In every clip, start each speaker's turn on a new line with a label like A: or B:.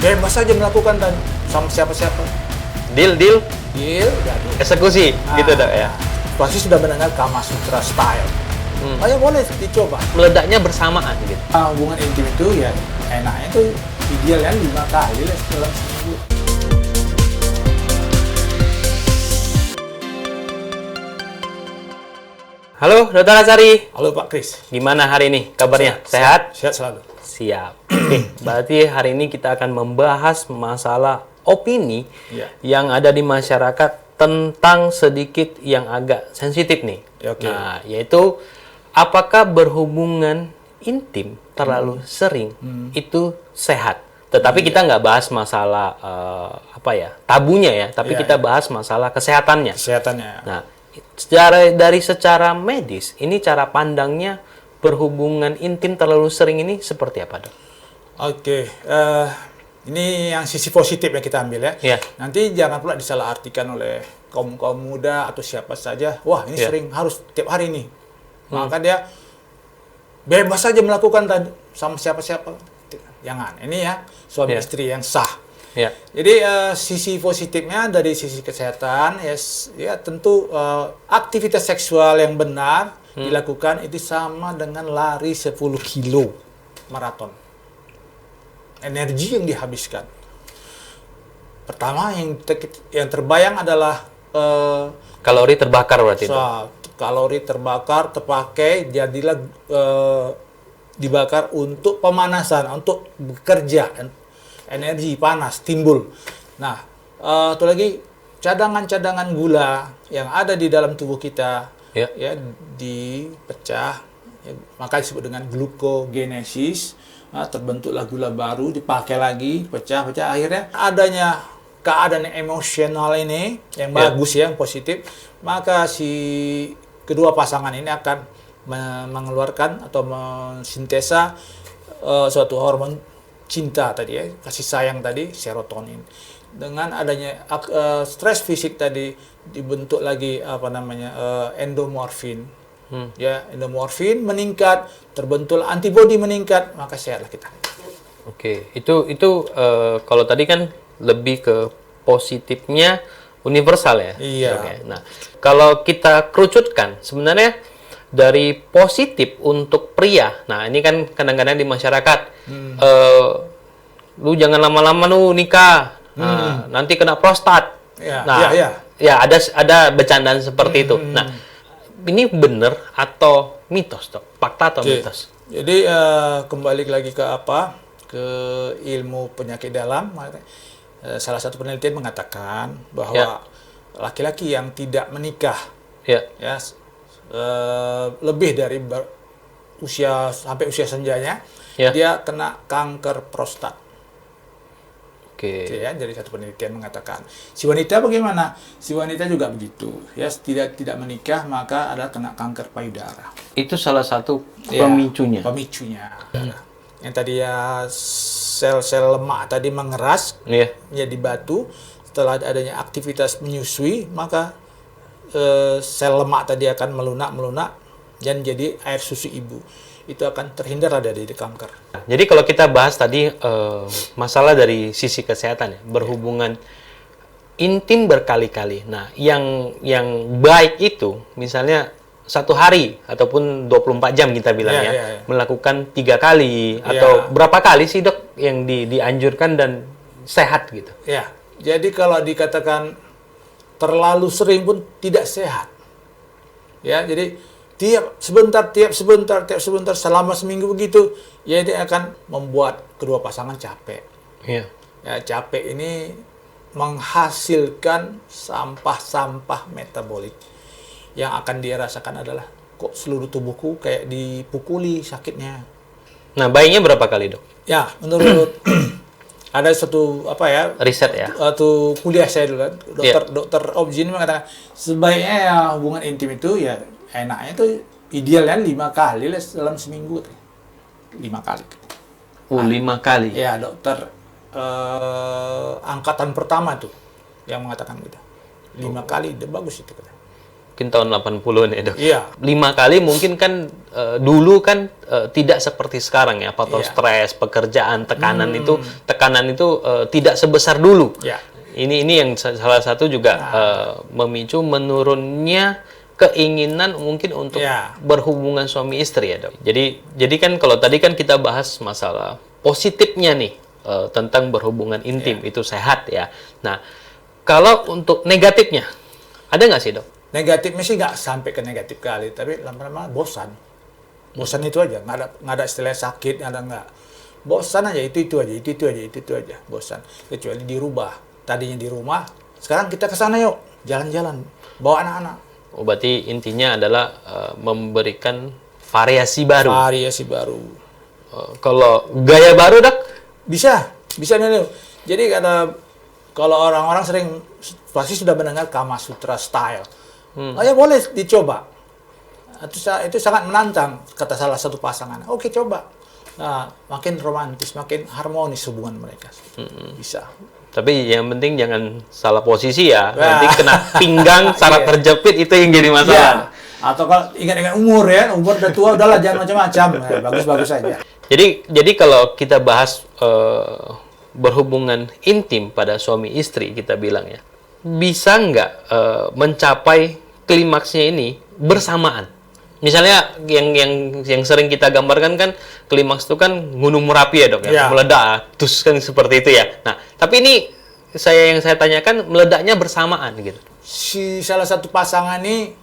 A: bebas saja melakukan dan sama siapa-siapa.
B: Deal,
A: Jadi
B: eksekusi, gitu dok ya.
A: pasti sudah mendengar Kama Sutra style. Ayo boleh dicoba.
B: Meledaknya bersamaan gitu.
A: Hubungan intim itu ya enaknya itu ideal kan 5 kali lah dalam seminggu.
B: Halo Dokter Asari,
A: Halo Pak Kris.
B: gimana hari ini kabarnya? Sehat?
A: Sehat selalu.
B: Siap. Oke, berarti hari ini kita akan membahas masalah opini
A: Iya.
B: yang ada di masyarakat tentang sedikit yang agak sensitif nih.
A: Ya, oke.
B: Nah, yaitu apakah berhubungan intim terlalu sering itu sehat? Tetapi kita nggak bahas masalah tabunya ya, tapi
A: Iya,
B: kita bahas masalah kesehatannya.
A: Kesehatannya.
B: Nah, secara medis, ini cara pandangnya berhubungan intim terlalu sering ini seperti apa, dok?
A: Oke, ini yang sisi positif yang kita ambil ya.
B: Iya.
A: Nanti jangan pula disalahartikan oleh kaum muda atau siapa saja. Wah, ini
B: Iya.
A: sering harus tiap hari nih. Maka dia bebas saja melakukan sama siapa-siapa. Jangan. Ini ya suami
B: Iya.
A: istri yang sah.
B: Ya,
A: Jadi sisi positifnya dari sisi kesehatan ya tentu aktivitas seksual yang benar dilakukan itu sama dengan lari 10 kilo maraton. Energi yang dihabiskan. Pertama yang terbayang adalah
B: kalori terbakar berarti, dok.
A: kalori terbakar terpakai jadilah dibakar untuk pemanasan, untuk bekerja. Energi panas timbul. Nah, itu lagi cadangan-cadangan gula yang ada di dalam tubuh kita
B: Ya.
A: ya dipecah, ya, maka disebut dengan glukogenesis. Nah, terbentuklah gula baru, dipakai lagi, pecah-pecah, akhirnya adanya keadaan emosional ini yang bagus ya, yang positif, maka si kedua pasangan ini akan mengeluarkan atau mensintesa suatu hormon cinta tadi ya, kasih sayang tadi, serotonin. Dengan adanya stres fisik tadi dibentuk lagi endomorfin. Ya, endomorfin meningkat, terbentuk antibodi meningkat, maka sehatlah kita.
B: Oke, itu kalau tadi kan lebih ke positifnya universal ya.
A: Iya.
B: Oke. Nah, kalau kita kerucutkan sebenarnya dari positif untuk pria. Nah, ini kan kadang-kadang di masyarakat lu jangan lama-lama lu nikah. Nah, nanti kena prostat.
A: Ya,
B: Nah, ya ada bercandaan seperti itu. Nah, ini benar atau mitos, dok? Fakta atau
A: Oke.
B: mitos?
A: Jadi kembali lagi ke ilmu penyakit dalam. Salah satu penelitian mengatakan bahwa laki-laki yang tidak menikah
B: Ya.
A: ya lebih dari sampai usia senjanya, dia kena kanker prostat.
B: Oke.
A: Ya, jadi satu penelitian mengatakan. Si wanita bagaimana? Si wanita juga begitu. Ya, tidak menikah maka ada kena kanker payudara.
B: Itu salah satu
A: Ya,
B: pemicunya.
A: Pemicunya. Yang tadi ya sel-sel lemak tadi mengeras
B: Iya.
A: menjadi batu. Setelah adanya aktivitas menyusui, maka sel lemak tadi akan melunak dan jadi air susu ibu. Itu akan terhindar dari kanker.
B: Jadi kalau kita bahas tadi masalah dari sisi kesehatan ya, berhubungan intim berkali-kali. Nah, yang baik itu misalnya satu hari ataupun 24 jam kita bilang melakukan 3 kali atau berapa kali sih, dok, yang dianjurkan dan sehat gitu.
A: Ya. Jadi kalau dikatakan terlalu sering pun tidak sehat. Ya, jadi tiap sebentar selama seminggu begitu, ya dia akan membuat kedua pasangan capek.
B: Iya.
A: Ya, capek ini menghasilkan sampah-sampah metabolik. Yang akan dia rasakan adalah kok seluruh tubuhku kayak dipukuli sakitnya.
B: Nah, baiknya berapa kali, dok?
A: Ya, menurut ada satu
B: Riset ya.
A: Atau kuliah saya dulu kan, dokter Obji ini mengatakan sebaiknya ya hubungan intim itu ya enaknya itu ideal kan 5 kali lah dalam seminggu. 5 kali.
B: 5 kali.
A: Ya, dokter angkatan pertama tuh yang mengatakan gitu. 5 kali, udah bagus itu kata.
B: Oke, mungkin tahun 80-an ya dok.
A: Iya.
B: 5 kali mungkin kan dulu kan tidak seperti sekarang ya, faktor
A: Iya.
B: stres, pekerjaan, tekanan itu tidak sebesar dulu.
A: Ya.
B: Ini yang salah satu juga memicu menurunnya keinginan mungkin untuk
A: Ya.
B: berhubungan suami istri ya dok. Jadi kan kalau tadi kan kita bahas masalah positifnya nih tentang berhubungan intim itu sehat ya. Nah kalau untuk negatifnya ada nggak sih dok?
A: Negatifnya sih nggak sampai ke negatif kali, tapi lama-lama bosan. Bosan itu aja, nggak ada istilah sakit, nggak. Bosan aja, itu aja, bosan. Kecuali dirubah. Tadinya di rumah, sekarang kita ke sana yuk, jalan-jalan, bawa anak-anak.
B: Oh, berarti intinya adalah memberikan variasi baru.
A: Variasi baru.
B: Kalau gaya baru dok?
A: Bisa nih. Jadi kalau orang-orang sering pasti sudah mendengar Kama Sutra style. Ya boleh dicoba. Itu sangat menantang kata salah satu pasangan. Oke, coba. Nah, makin romantis, makin harmonis hubungan mereka. Bisa.
B: Tapi yang penting jangan salah posisi ya. Nanti kena pinggang, syarat terjepit itu yang jadi masalah.
A: Ya. Atau kalau ingat-ingat umur udah tua, udahlah jangan macam-macam. Bagus-bagus saja.
B: Jadi kalau kita bahas berhubungan intim pada suami istri, kita bilang ya, bisa nggak mencapai klimaksnya ini bersamaan? Misalnya yang sering kita gambarkan kan klimaks itu kan Gunung Merapi ya dok ya, meledak, terus kan seperti itu ya. Nah, tapi ini yang saya tanyakan meledaknya bersamaan gitu.
A: Si salah satu pasangan ini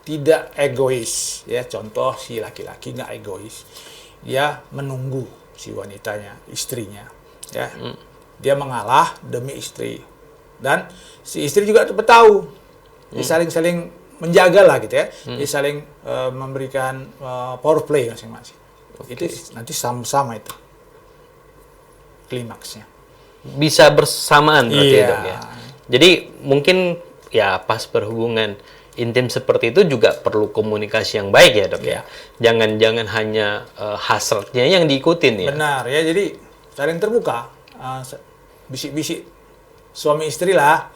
A: tidak egois ya, contoh si laki-laki nggak egois, dia menunggu si wanitanya, istrinya ya, dia mengalah demi istri dan si istri juga tahu, dia saling menjaga lah gitu ya, dia saling memberikan power play masing-masing. Itu nanti sama-sama itu klimaksnya.
B: Bisa bersamaan berarti
A: Iya.
B: dok ya. Jadi mungkin ya pas berhubungan intim seperti itu juga perlu komunikasi yang baik ya dok ya. Jangan hanya hasratnya yang diikutin ya.
A: Benar ya, jadi saling terbuka, bisik-bisik suami istri lah,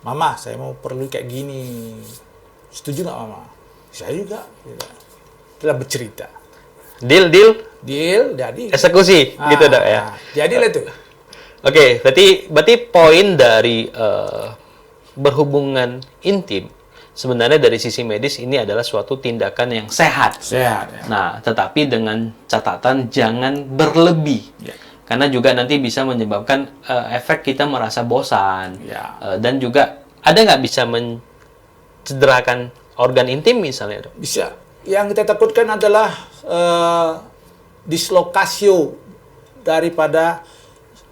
A: mama saya mau perlu kayak gini, setuju nggak mama? Saya juga. Kita bercerita.
B: Deal,
A: Jadi.
B: eksekusi gitu dok ya.
A: Jadilah itu.
B: Oke, berarti poin dari berhubungan intim sebenarnya dari sisi medis ini adalah suatu tindakan yang sehat.
A: Sehat. Ya.
B: Nah, tetapi dengan catatan jangan berlebih.
A: Ya.
B: Karena juga nanti bisa menyebabkan efek kita merasa bosan.
A: Ya.
B: Dan juga ada nggak bisa mencederakan organ intim misalnya dok?
A: Bisa. Yang kita takutkan adalah dislokasio daripada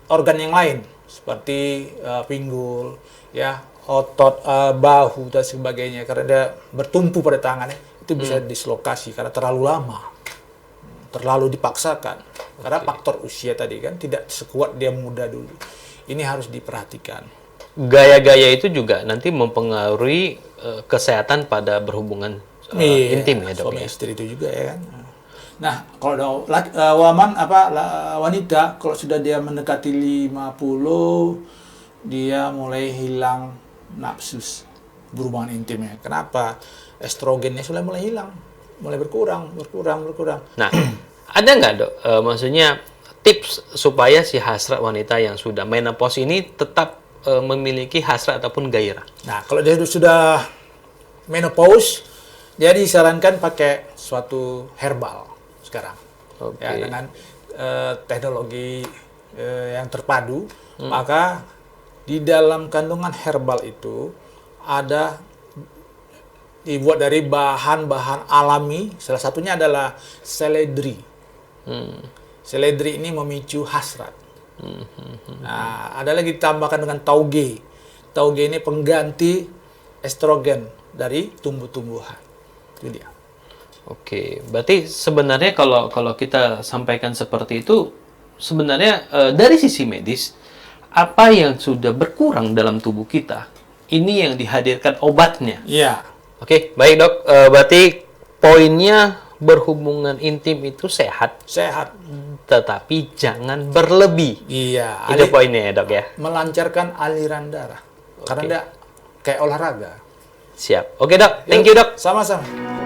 A: organ yang lain seperti pinggul, ya, otot, bahu dan sebagainya, karena dia bertumpu pada tangannya itu bisa dislokasi karena terlalu lama, terlalu dipaksakan. Karena faktor usia tadi kan tidak sekuat dia muda dulu. Ini harus diperhatikan.
B: Gaya-gaya itu juga nanti mempengaruhi kesehatan pada berhubungan intim ya dok.
A: Suami
B: Ya?
A: istri itu juga ya kan. Nah, kalau wanita kalau sudah dia mendekati 50, dia mulai hilang nafsu berhubungan intimnya. Kenapa? Estrogennya sudah mulai hilang, mulai berkurang.
B: Nah, ada nggak dok? Maksudnya tips supaya si hasrat wanita yang sudah menopause ini tetap memiliki hasrat ataupun gairah?
A: Nah, kalau dia sudah menopause, dia disarankan pakai suatu herbal sekarang. Ya, dengan teknologi yang terpadu, maka di dalam kandungan herbal itu ada dibuat dari bahan-bahan alami, salah satunya adalah seledri. Seledri ini memicu hasrat. Nah, ada lagi ditambahkan dengan tauge. Tauge ini pengganti estrogen dari tumbuh-tumbuhan. Itu dia.
B: Oke, berarti sebenarnya kalau kita sampaikan seperti itu, sebenarnya dari sisi medis, apa yang sudah berkurang dalam tubuh kita, ini yang dihadirkan obatnya.
A: Iya.
B: Oke, baik dok. Berarti poinnya berhubungan intim itu sehat,
A: Sehat.
B: tetapi jangan berlebih.
A: Iya.
B: Itu poinnya ya dok ya.
A: Melancarkan aliran darah. Karena dia kayak olahraga.
B: Siap. Oke dok, thank you dok.
A: Sama-sama.